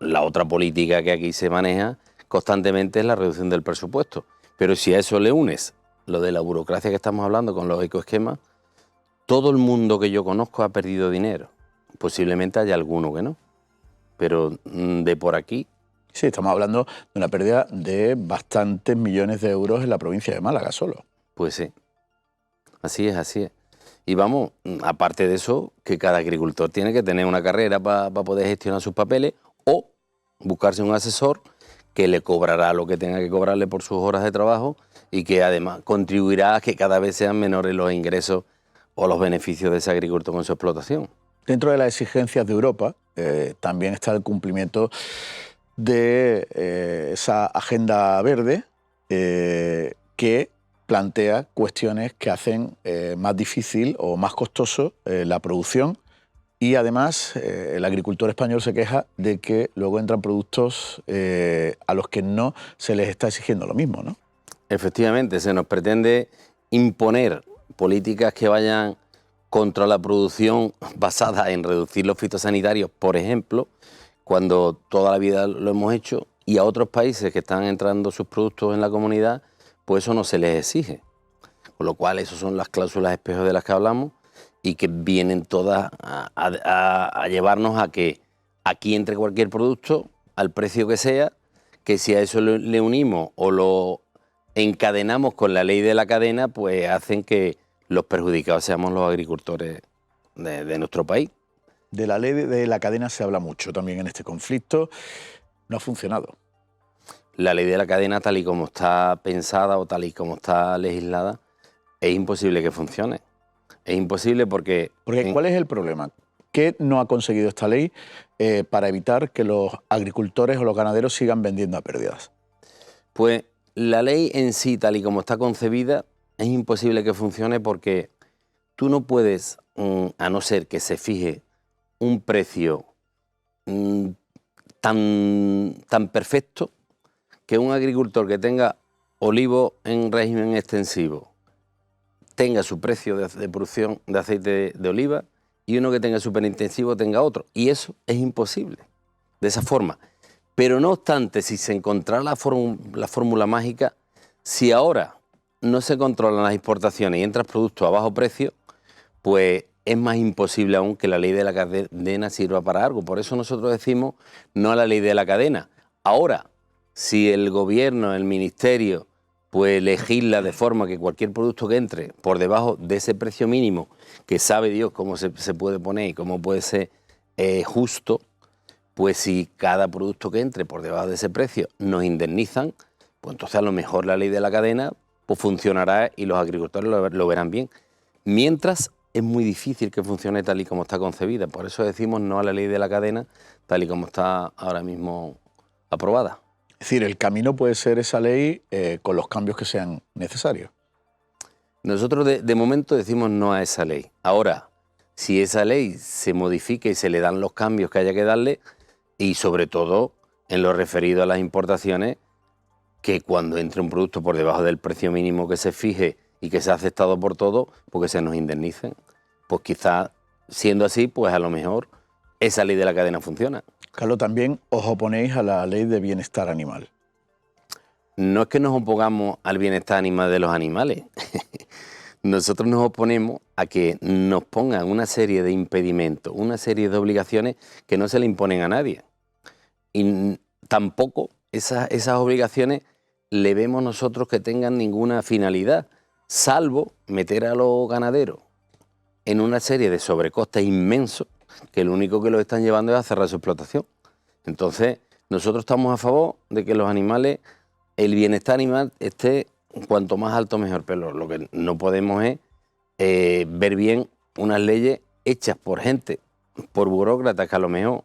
la otra política que aquí se maneja constantemente es la reducción del presupuesto. Pero si a eso le unes lo de la burocracia que estamos hablando con los ecoesquemas, todo el mundo que yo conozco ha perdido dinero. Posiblemente haya alguno que no, pero de por aquí... Sí, estamos hablando de una pérdida de bastantes millones de euros en la provincia de Málaga solo. Pues sí, así es, así es. Y vamos, aparte de eso, que cada agricultor tiene que tener una carrera para poder gestionar sus papeles o buscarse un asesor que le cobrará lo que tenga que cobrarle por sus horas de trabajo y que además contribuirá a que cada vez sean menores los ingresos o los beneficios de ese agricultor con su explotación. Dentro de las exigencias de Europa también está el cumplimiento de esa agenda verde que plantea cuestiones que hacen más difícil o más costoso la producción y además el agricultor español se queja de que luego entran productos a los que no se les está exigiendo lo mismo, ¿no? Efectivamente, se nos pretende imponer políticas que vayan contra la producción basada en reducir los fitosanitarios, por ejemplo, cuando toda la vida lo hemos hecho, y a otros países que están entrando sus productos en la comunidad, pues eso no se les exige. Con lo cual, esas son las cláusulas espejo de las que hablamos, y que vienen todas a llevarnos a que aquí entre cualquier producto, al precio que sea, que si a eso le unimos o lo encadenamos con la ley de la cadena, pues hacen que los perjudicados seamos los agricultores de nuestro país. De la ley de la cadena se habla mucho también en este conflicto. No ha funcionado. La ley de la cadena, tal y como está pensada o tal y como está legislada, es imposible que funcione. Es imposible porque... ¿Cuál es el problema? ¿Qué no ha conseguido esta ley para evitar que los agricultores o los ganaderos sigan vendiendo a pérdidas? Pues la ley en sí, tal y como está concebida, es imposible que funcione porque tú no puedes, a no ser que se fije un precio tan perfecto, que un agricultor que tenga olivo en régimen extensivo tenga su precio de producción de aceite de oliva y uno que tenga superintensivo tenga otro. Y eso es imposible, de esa forma. Pero no obstante, si se encontrara la fórmula mágica, si ahora no se controlan las exportaciones y entran productos a bajo precio, pues es más imposible aún que la ley de la cadena sirva para algo. Por eso nosotros decimos no a la ley de la cadena. Ahora, si el gobierno, el ministerio, pues legisla de forma que cualquier producto que entre por debajo de ese precio mínimo, que sabe Dios cómo se puede poner y cómo puede ser justo, pues si cada producto que entre por debajo de ese precio nos indemnizan, pues entonces a lo mejor la ley de la cadena pues funcionará y los agricultores lo verán bien. Mientras es muy difícil que funcione tal y como está concebida, por eso decimos no a la ley de la cadena tal y como está ahora mismo aprobada. Es decir, el camino puede ser esa ley con los cambios que sean necesarios. Nosotros de momento decimos no a esa ley. Ahora, si esa ley se modifica y se le dan los cambios que haya que darle, y sobre todo en lo referido a las importaciones, que cuando entre un producto por debajo del precio mínimo que se fije y que sea aceptado por todos, pues que se nos indemnicen. Pues quizás siendo así, pues a lo mejor esa ley de la cadena funciona. Carlos, también os oponéis a la ley de bienestar animal. No es que nos opongamos al bienestar animal de los animales. Nosotros nos oponemos a que nos pongan una serie de impedimentos, una serie de obligaciones que no se le imponen a nadie. Y tampoco esas obligaciones le vemos nosotros que tengan ninguna finalidad, salvo meter a los ganaderos en una serie de sobrecostes inmensos que lo único que los están llevando es a cerrar su explotación. Entonces, nosotros estamos a favor de que los animales, el bienestar animal esté cuanto más alto mejor, pero lo que no podemos es ver bien unas leyes hechas por gente, por burócratas que a lo mejor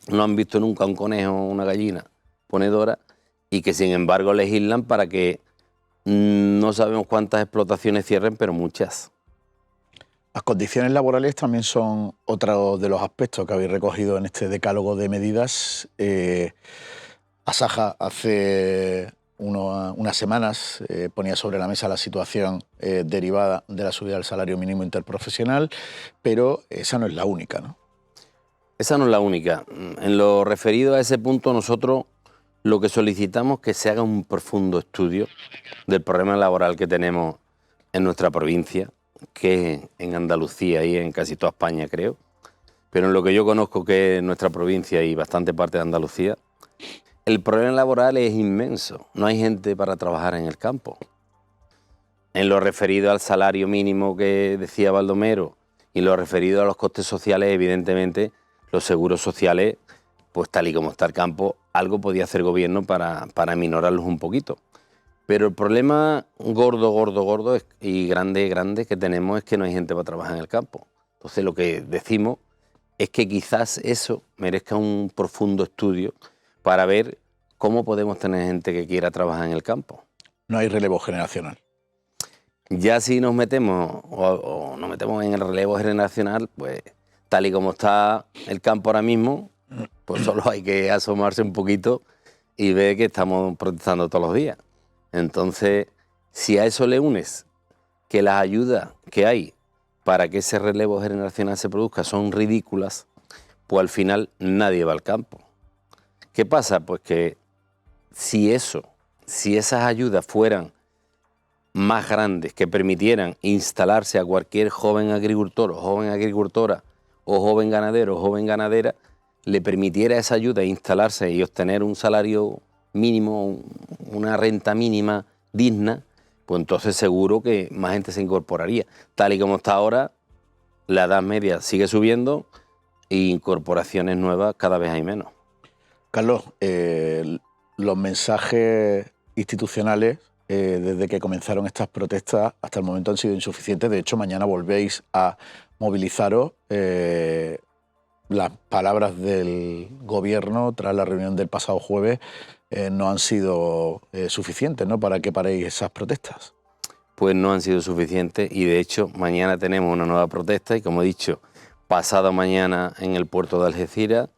no han visto nunca un conejo o una gallina ponedora y que sin embargo legislan para que no sabemos cuántas explotaciones cierren, pero muchas. Las condiciones laborales también son otro de los aspectos que habéis recogido en este decálogo de medidas. Asaja hace unas semanas ponía sobre la mesa la situación derivada de la subida del salario mínimo interprofesional, pero esa no es la única, ¿no? Esa no es la única. En lo referido a ese punto, nosotros lo que solicitamos es que se haga un profundo estudio del problema laboral que tenemos en nuestra provincia, que es en Andalucía y en casi toda España, creo. Pero en lo que yo conozco, que es nuestra provincia y bastante parte de Andalucía, el problema laboral es inmenso. No hay gente para trabajar en el campo. En lo referido al salario mínimo que decía Baldomero y lo referido a los costes sociales, evidentemente, los seguros sociales, pues tal y como está el campo, algo podía hacer el gobierno para minorarlos un poquito. Pero el problema gordo y grande que tenemos es que no hay gente para trabajar en el campo. Entonces lo que decimos es que quizás eso merezca un profundo estudio para ver cómo podemos tener gente que quiera trabajar en el campo. No hay relevo generacional. Ya si nos metemos o nos metemos en el relevo generacional, pues tal y como está el campo ahora mismo, pues solo hay que asomarse un poquito y ver que estamos protestando todos los días. Entonces, si a eso le unes que las ayudas que hay para que ese relevo generacional se produzca son ridículas, pues al final nadie va al campo. ¿Qué pasa? Pues que si esas ayudas fueran más grandes que permitieran instalarse a cualquier joven agricultor o joven agricultora o joven ganadero o joven ganadera, le permitiera esa ayuda a instalarse y obtener un salario mínimo, una renta mínima digna, pues entonces seguro que más gente se incorporaría. Tal y como está ahora, la edad media sigue subiendo e incorporaciones nuevas cada vez hay menos. Carlos, los mensajes institucionales desde que comenzaron estas protestas hasta el momento han sido insuficientes. De hecho, mañana volvéis a movilizaros. Las palabras del Gobierno tras la reunión del pasado jueves no han sido suficientes, ¿no?, para que paréis esas protestas. Pues no han sido suficientes y de hecho mañana tenemos una nueva protesta y, como he dicho, pasado mañana en el puerto de Algeciras,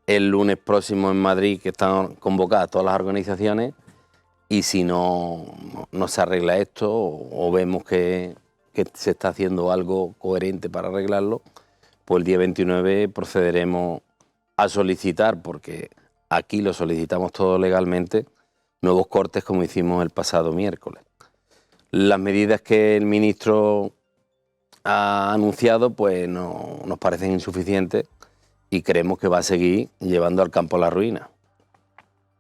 el lunes próximo en Madrid, que están convocadas todas las organizaciones, y si no se arregla esto o vemos que se está haciendo algo coherente para arreglarlo, pues el día 29 procederemos a solicitar, porque aquí lo solicitamos todo legalmente, nuevos cortes como hicimos el pasado miércoles. Las medidas que el ministro ha anunciado pues nos parecen insuficientes y creemos que va a seguir llevando al campo a la ruina.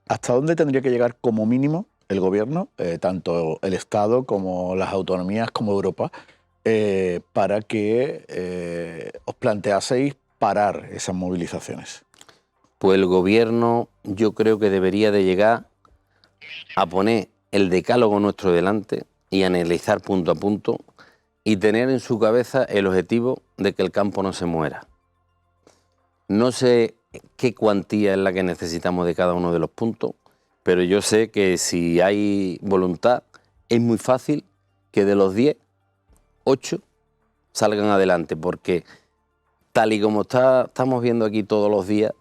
¿Hasta dónde tendría que llegar como mínimo el Gobierno, tanto el Estado como las autonomías como Europa, para que os planteaseis parar esas movilizaciones? Pues el Gobierno yo creo que debería de llegar a poner el decálogo nuestro delante y analizar punto a punto y tener en su cabeza el objetivo de que el campo no se muera. No sé qué cuantía es la que necesitamos de cada uno de los puntos, pero yo sé que si hay voluntad es muy fácil que de los 10, 8 salgan adelante, porque tal y como estamos viendo aquí todos los días,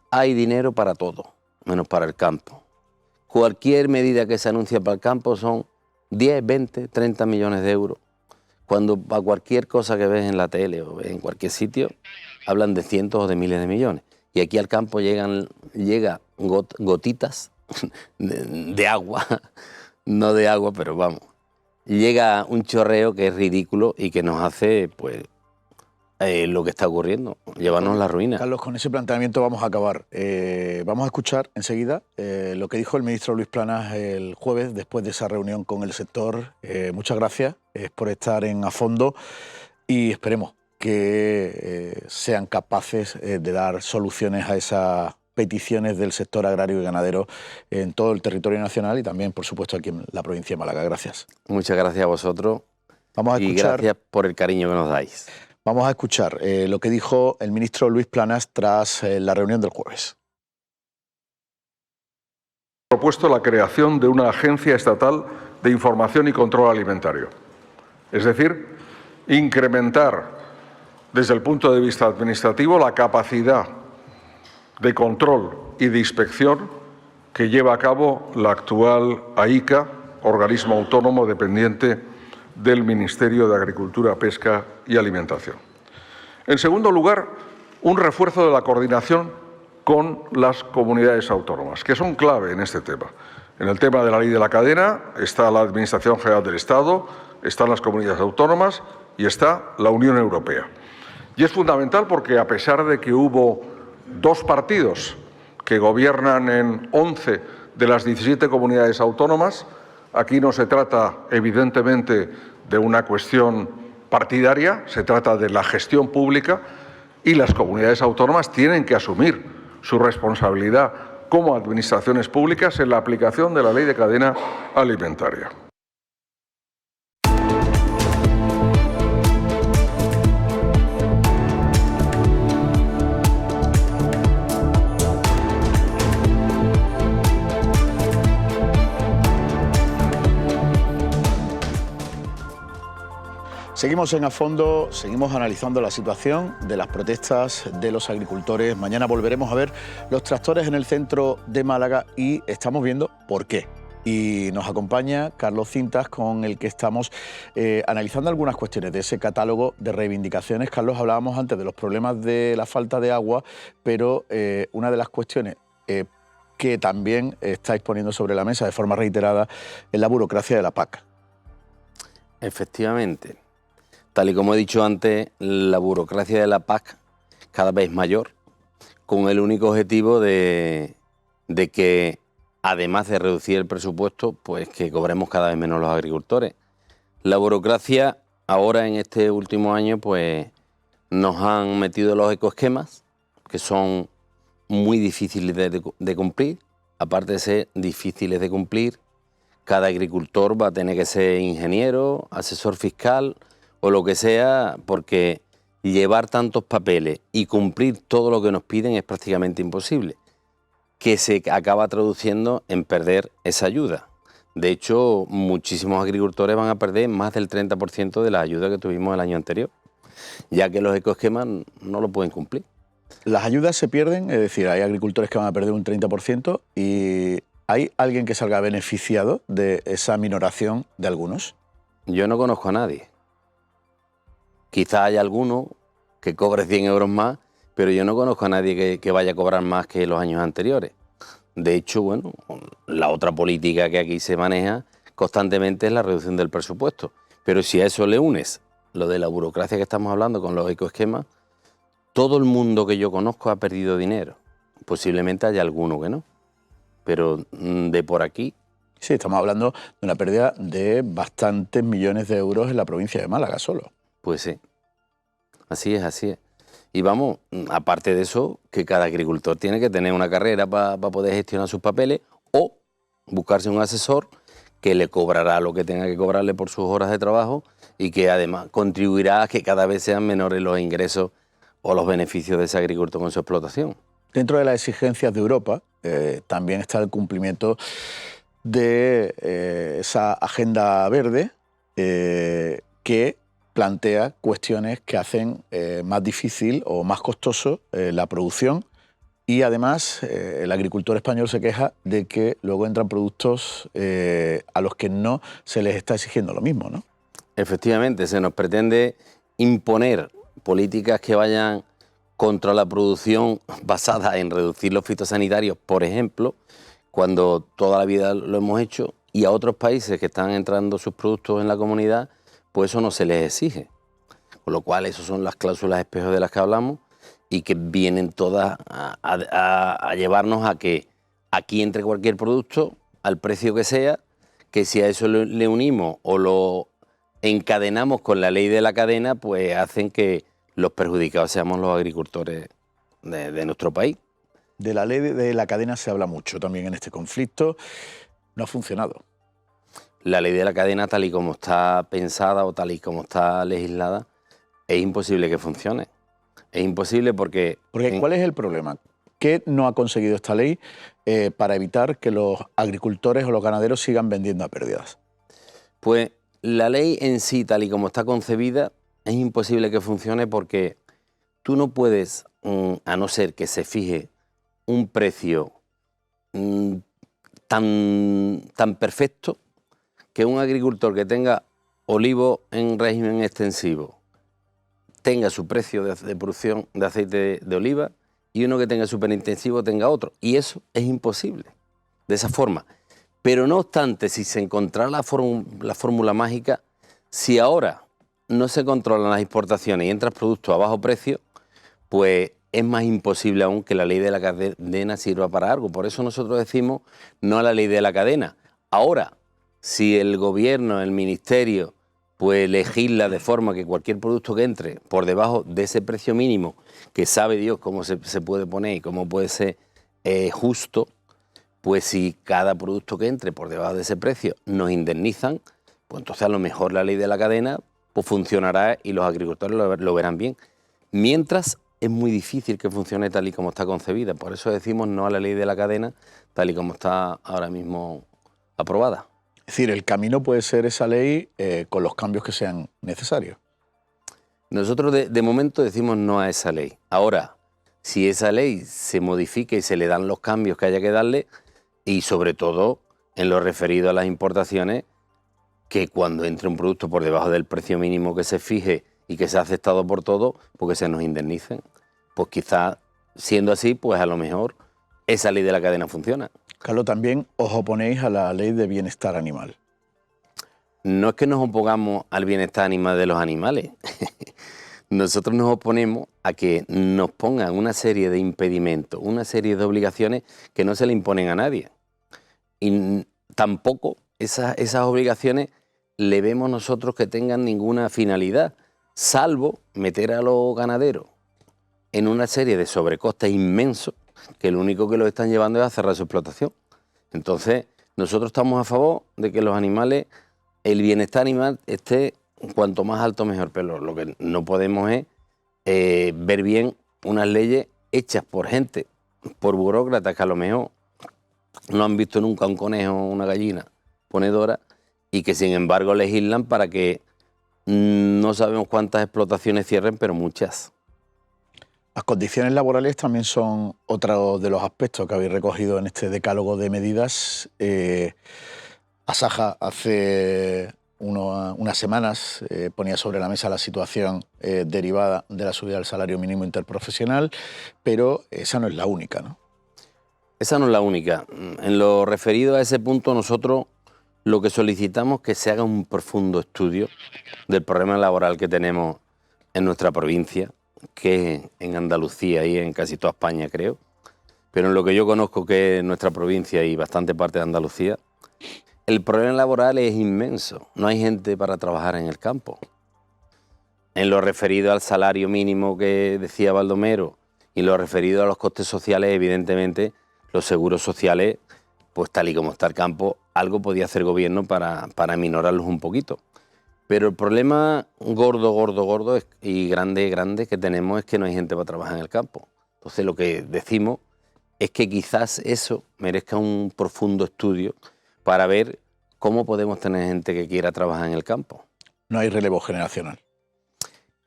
hay dinero para todo, menos para el campo. Cualquier medida que se anuncia para el campo son 10, 20, 30 millones de euros, cuando para cualquier cosa que ves en la tele o en cualquier sitio hablan de cientos o de miles de millones. Y aquí al campo llega gotitas de agua, no de agua, pero vamos, llega un chorreo que es ridículo y que nos hace pues lo que está ocurriendo, llevarnos la ruina. Carlos, con ese planteamiento vamos a acabar. Vamos a escuchar enseguida lo que dijo el ministro Luis Planas el jueves después de esa reunión con el sector. Muchas gracias por estar en A Fondo y esperemos que sean capaces de dar soluciones a esas peticiones del sector agrario y ganadero en todo el territorio nacional y también, por supuesto, aquí en la provincia de Málaga. Gracias. Muchas gracias a vosotros. Vamos a escuchar, y gracias por el cariño que nos dais. Vamos a escuchar lo que dijo el ministro Luis Planas tras la reunión del jueves. Propuesto la creación de una agencia estatal de información y control alimentario. Es decir, incrementar desde el punto de vista administrativo la capacidad de control y de inspección que lleva a cabo la actual AICA, organismo autónomo dependiente del Ministerio de Agricultura, Pesca y Alimentación. En segundo lugar, un refuerzo de la coordinación con las comunidades autónomas, que son clave en este tema. En el tema de la ley de la cadena está la Administración General del Estado, están las comunidades autónomas y está la Unión Europea. Y es fundamental porque, a pesar de que hubo 2 partidos que gobiernan en 11 de las 17 comunidades autónomas, aquí no se trata, evidentemente, de una cuestión partidaria, se trata de la gestión pública y las comunidades autónomas tienen que asumir su responsabilidad como administraciones públicas en la aplicación de la ley de cadena alimentaria. Seguimos en A Fondo, seguimos analizando la situación de las protestas de los agricultores. Mañana volveremos a ver los tractores en el centro de Málaga y estamos viendo por qué. Y nos acompaña Carlos Cintas, con el que estamos analizando algunas cuestiones de ese catálogo de reivindicaciones. Carlos, hablábamos antes de los problemas de la falta de agua, pero una de las cuestiones que también estáis poniendo sobre la mesa de forma reiterada es la burocracia de la PAC. Efectivamente. Tal y como he dicho antes, la burocracia de la PAC cada vez es mayor, con el único objetivo de que, además de reducir el presupuesto, pues que cobremos cada vez menos los agricultores. La burocracia, ahora en este último año, pues nos han metido los ecoesquemas, que son muy difíciles de cumplir. Aparte de ser difíciles de cumplir, cada agricultor va a tener que ser ingeniero, asesor fiscal o lo que sea, porque llevar tantos papeles y cumplir todo lo que nos piden es prácticamente imposible, que se acaba traduciendo en perder esa ayuda. De hecho, muchísimos agricultores van a perder más del 30% de la ayuda que tuvimos el año anterior, ya que los ecoesquemas no lo pueden cumplir. Las ayudas se pierden, es decir, hay agricultores que van a perder un 30% y ¿hay alguien que salga beneficiado de esa minoración de algunos? Yo no conozco a nadie. Quizá haya alguno que cobre 100 euros más, pero yo no conozco a nadie que vaya a cobrar más que los años anteriores. De hecho, bueno, la otra política que aquí se maneja constantemente es la reducción del presupuesto. Pero si a eso le unes lo de la burocracia que estamos hablando con los ecoesquemas, todo el mundo que yo conozco ha perdido dinero. Posiblemente haya alguno que no, pero de por aquí... Sí, estamos hablando de una pérdida de bastantes millones de euros en la provincia de Málaga solo. Pues sí, así es, así es. Y vamos, aparte de eso, que cada agricultor tiene que tener una carrera para poder gestionar sus papeles o buscarse un asesor que le cobrará lo que tenga que cobrarle por sus horas de trabajo y que además contribuirá a que cada vez sean menores los ingresos o los beneficios de ese agricultor con su explotación. Dentro de las exigencias de Europa también está el cumplimiento de esa agenda verde que plantea cuestiones que hacen más difícil o más costoso la producción y además el agricultor español se queja de que luego entran productos a los que no se les está exigiendo lo mismo, ¿no? Efectivamente, se nos pretende imponer políticas que vayan contra la producción basada en reducir los fitosanitarios, por ejemplo, cuando toda la vida lo hemos hecho, y a otros países que están entrando sus productos en la comunidad, pues eso no se les exige. Con lo cual, esas son las cláusulas espejo de las que hablamos y que vienen todas a llevarnos a que aquí entre cualquier producto, al precio que sea, que si a eso le unimos o lo encadenamos con la ley de la cadena, pues hacen que los perjudicados seamos los agricultores de nuestro país. De la ley de la cadena se habla mucho también en este conflicto. No ha funcionado. La ley de la cadena, tal y como está pensada o tal y como está legislada, es imposible que funcione. Es imposible porque... ¿Cuál es el problema? ¿Qué no ha conseguido esta ley para evitar que los agricultores o los ganaderos sigan vendiendo a pérdidas? Pues la ley en sí, tal y como está concebida, es imposible que funcione porque tú no puedes, a no ser que se fije un precio tan perfecto, que un agricultor que tenga olivo en régimen extensivo tenga su precio de producción de aceite de oliva y uno que tenga superintensivo tenga otro. Y eso es imposible, de esa forma. Pero no obstante, si se encontrara la fórmula mágica, si ahora no se controlan las importaciones y entran productos a bajo precio, pues es más imposible aún que la ley de la cadena sirva para algo. Por eso nosotros decimos no a la ley de la cadena. Ahora, si el gobierno, el ministerio, pues legisla de forma que cualquier producto que entre por debajo de ese precio mínimo, que sabe Dios cómo se puede poner y cómo puede ser justo, pues si cada producto que entre por debajo de ese precio nos indemnizan, pues entonces a lo mejor la ley de la cadena pues funcionará y los agricultores lo verán bien. Mientras es muy difícil que funcione tal y como está concebida. Por eso decimos no a la ley de la cadena tal y como está ahora mismo aprobada. Es decir, el camino puede ser esa ley con los cambios que sean necesarios. Nosotros de momento decimos no a esa ley. Ahora, si esa ley se modifica y se le dan los cambios que haya que darle, y sobre todo en lo referido a las importaciones, que cuando entre un producto por debajo del precio mínimo que se fije y que sea aceptado por todos, porque se nos indemnicen. Pues quizás siendo así, pues a lo mejor esa ley de la cadena funciona. Carlos, también os oponéis a la ley de bienestar animal. no es que nos opongamos al bienestar animal de los animales. Nosotros nos oponemos a que nos pongan una serie de impedimentos, una serie de obligaciones que no se le imponen a nadie. Y tampoco esas obligaciones le vemos nosotros que tengan ninguna finalidad, salvo meter a los ganaderos en una serie de sobrecostes inmensos que lo único que los están llevando es a cerrar su explotación. Entonces, nosotros estamos a favor de que los animales, el bienestar animal esté cuanto más alto mejor, pero lo que no podemos es ver bien unas leyes hechas por gente, por burócratas que a lo mejor no han visto nunca un conejo o una gallina ponedora y que sin embargo legislan para que no sabemos cuántas explotaciones cierren, pero muchas. Las condiciones laborales también son otro de los aspectos que habéis recogido en este decálogo de medidas. Asaja hace unas semanas ponía sobre la mesa la situación derivada de la subida del salario mínimo interprofesional, pero esa no es la única, ¿no? Esa no es la única. En lo referido a ese punto, nosotros lo que solicitamos es que se haga un profundo estudio del problema laboral que tenemos en nuestra provincia, que es en Andalucía y en casi toda España, creo. Pero en lo que yo conozco, que es nuestra provincia y bastante parte de Andalucía, el problema laboral es inmenso. No hay gente para trabajar en el campo. En lo referido al salario mínimo que decía Baldomero y lo referido a los costes sociales, evidentemente, los seguros sociales, pues tal y como está el campo, algo podía hacer el gobierno para minorarlos un poquito. Pero el problema gordo y grande que tenemos es que no hay gente para trabajar en el campo. Entonces lo que decimos es que quizás eso merezca un profundo estudio para ver cómo podemos tener gente que quiera trabajar en el campo. No hay relevo generacional.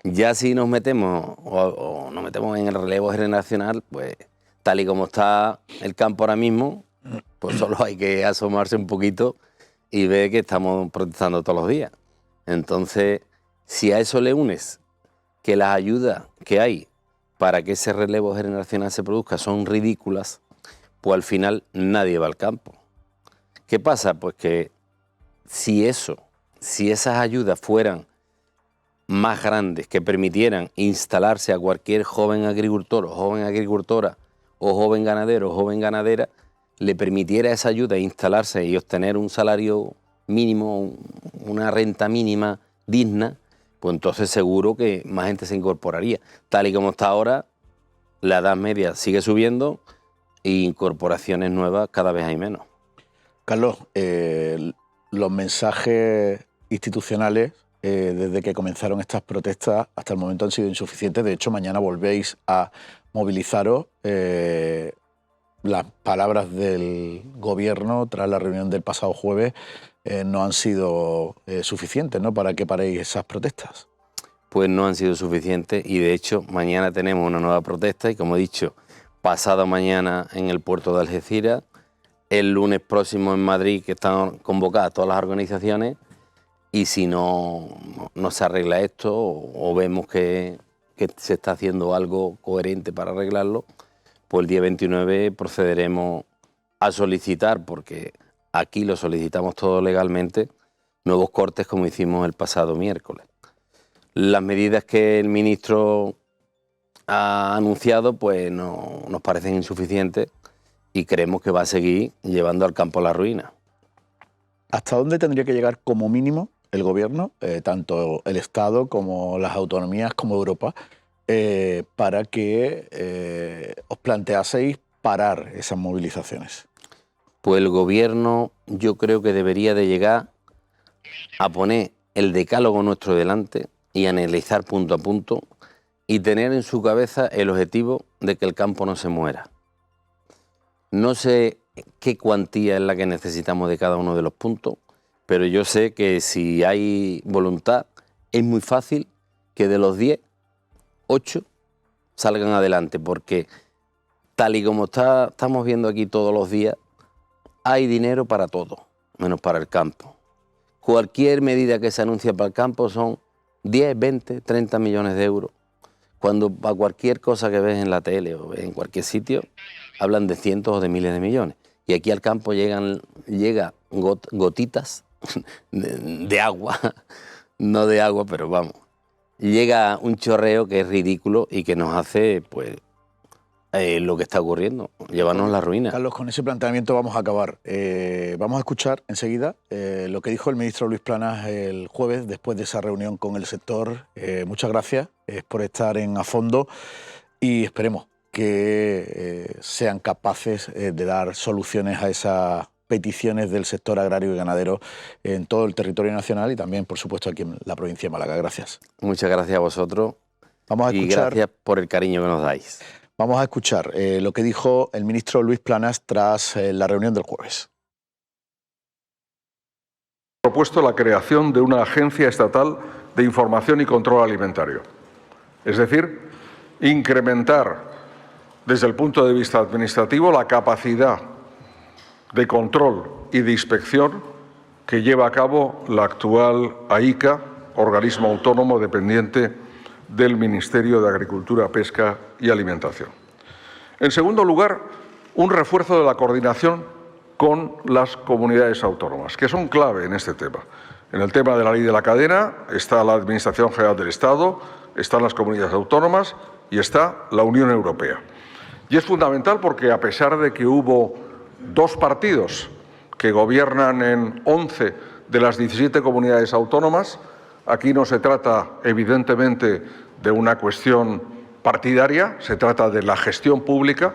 Ya si nos metemos o nos metemos en el relevo generacional, pues tal y como está el campo ahora mismo, pues solo hay que asomarse un poquito y ver que estamos protestando todos los días. Entonces, si a eso le unes que las ayudas que hay para que ese relevo generacional se produzca son ridículas, pues al final nadie va al campo. ¿Qué pasa? Pues que si esas ayudas fueran más grandes, que permitieran instalarse a cualquier joven agricultor o joven agricultora o joven ganadero o joven ganadera, le permitiera esa ayuda instalarse y obtener un salario mínimo, una renta mínima digna, pues entonces seguro que más gente se incorporaría. Tal y como está ahora, la edad media sigue subiendo e incorporaciones nuevas cada vez hay menos. Carlos, los mensajes institucionales desde que comenzaron estas protestas hasta el momento han sido insuficientes. De hecho, mañana volvéis a movilizaros. Las palabras del Gobierno tras la reunión del pasado jueves no han sido suficientes, ¿no?, para que paréis esas protestas. Pues no han sido suficientes y de hecho mañana tenemos una nueva protesta y, como he dicho, pasado mañana en el puerto de Algeciras, el lunes próximo en Madrid, que están convocadas todas las organizaciones, y si no se arregla esto o vemos que se está haciendo algo coherente para arreglarlo, pues el día 29 procederemos a solicitar, porque aquí lo solicitamos todo legalmente, nuevos cortes como hicimos el pasado miércoles. Las medidas que el ministro ha anunciado pues nos parecen insuficientes y creemos que va a seguir llevando al campo a la ruina. ¿Hasta dónde tendría que llegar como mínimo el Gobierno, tanto el Estado como las autonomías como Europa, para que os planteaseis parar esas movilizaciones? Pues el Gobierno yo creo que debería de llegar a poner el decálogo nuestro delante y analizar punto a punto y tener en su cabeza el objetivo de que el campo no se muera. No sé qué cuantía es la que necesitamos de cada uno de los puntos, pero yo sé que si hay voluntad es muy fácil que de los 10, 8 salgan adelante, porque tal y como estamos viendo aquí todos los días, hay dinero para todo, menos para el campo. Cualquier medida que se anuncia para el campo son 10, 20, 30 millones de euros, cuando para cualquier cosa que ves en la tele o en cualquier sitio hablan de cientos o de miles de millones. Y aquí al campo llega gotitas de agua, no de agua, pero vamos. Llega un chorreo que es ridículo y que nos hace, pues, lo que está ocurriendo, llevarnos la ruina. Carlos, con ese planteamiento vamos a acabar. Vamos a escuchar enseguida lo que dijo el ministro Luis Planas el jueves después de esa reunión con el sector. Muchas gracias por estar en A Fondo y esperemos que sean capaces de dar soluciones a esas peticiones del sector agrario y ganadero en todo el territorio nacional y también, por supuesto, aquí en la provincia de Málaga. Gracias. Muchas gracias a vosotros. Vamos a escuchar, y gracias por el cariño que nos dais. Vamos a escuchar lo que dijo el ministro Luis Planas tras la reunión del jueves. Propuesto la creación de una agencia estatal de información y control alimentario. Es decir, incrementar desde el punto de vista administrativo la capacidad de control y de inspección que lleva a cabo la actual AICA, organismo autónomo dependiente del Ministerio de Agricultura, Pesca y Alimentación. En segundo lugar, un refuerzo de la coordinación con las comunidades autónomas, que son clave en este tema. En el tema de la ley de la cadena está la Administración General del Estado, están las comunidades autónomas y está la Unión Europea. Y es fundamental porque, a pesar de que hubo dos partidos que gobiernan en 11 de las 17 comunidades autónomas, aquí no se trata, evidentemente, de una cuestión partidaria, se trata de la gestión pública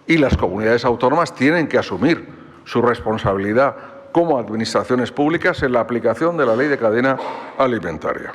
y las comunidades autónomas tienen que asumir su responsabilidad como administraciones públicas en la aplicación de la ley de cadena alimentaria.